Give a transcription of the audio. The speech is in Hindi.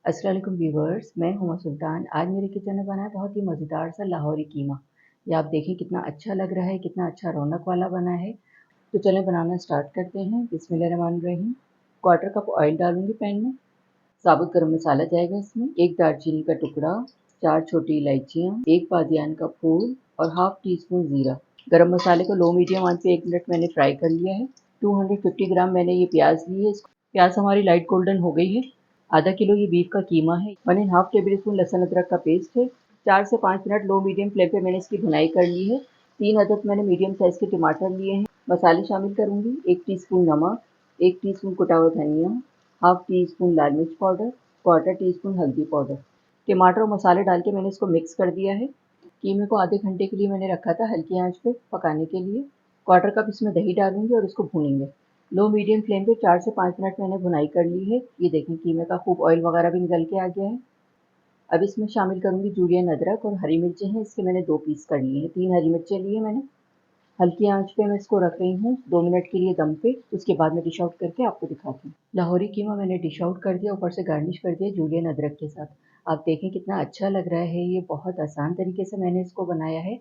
अस्सलाम वालेकुम व्यूवर्स, मैं हुमा सुल्तान। आज मेरे किचन में बना है बहुत ही मज़ेदार सा लाहौरी कीमा। ये आप देखें कितना अच्छा लग रहा है, कितना अच्छा रौनक वाला बना है। तो चलें बनाना स्टार्ट करते हैं। बिस्मिल्लाहिर्रहमानिर्रहीम। क्वार्टर कप ऑयल डालूंगी पैन में। साबुत गरम मसाला जाएगा इसमें, एक दालचीनी का टुकड़ा, 4 छोटी इलायचियाँ, एक बादियान का फूल और हाफ टी स्पून ज़ीरा। गरम मसाले को लो मीडियम आंच पे 1 मिनट मैंने फ्राई कर लिया है। 250 ग्राम मैंने ये प्याज ली है। प्याज हमारी लाइट गोल्डन हो गई है। आधा किलो ये बीफ का कीमा है। 1½ टेबल स्पून लहसुन अदरक का पेस्ट है। 4 से 5 मिनट लो मीडियम फ्लेम पे मैंने इसकी भुनाई कर ली है। 3 अदद मैंने मीडियम साइज के टमाटर लिए हैं। मसाले शामिल करूंगी, 1 टीस्पून नमक, 1 टीस्पून कुटा हुआ धनिया, हाफ टी स्पून लाल मिर्च पाउडर, क्वार्टर टी स्पून हल्दी पाउडर। टमाटर और मसाले डाल के मैंने इसको मिक्स कर दिया है। कीमे को आधे घंटे के लिए मैंने रखा था हल्की आंच पे पकाने के लिए। क्वार्टर कप इसमें दही डालूंगी और इसको भूनेंगे। लो मीडियम फ्लेम पे 4 से 5 मिनट मैंने भुनाई कर ली है। ये देखें कीमे का खूब ऑयल वगैरह भी निकल के आ गया है। अब इसमें शामिल करूंगी जूलियन अदरक और हरी मिर्चें हैं, इसके मैंने 2 पीस कर लिए हैं। 3 हरी मिर्चें ली है मैंने। हल्की आंच पे मैं इसको रख रही हूँ 2 मिनट के लिए दम पे। उसके बाद मैं डिश आउट करके आपको दिखाती हूँ। लाहौरी कीमा मैंने डिश आउट कर दिया, ऊपर से गार्निश कर दिया जूलियन अदरक के साथ। आप देखें कितना अच्छा लग रहा है। ये बहुत आसान तरीके से मैंने इसको बनाया है।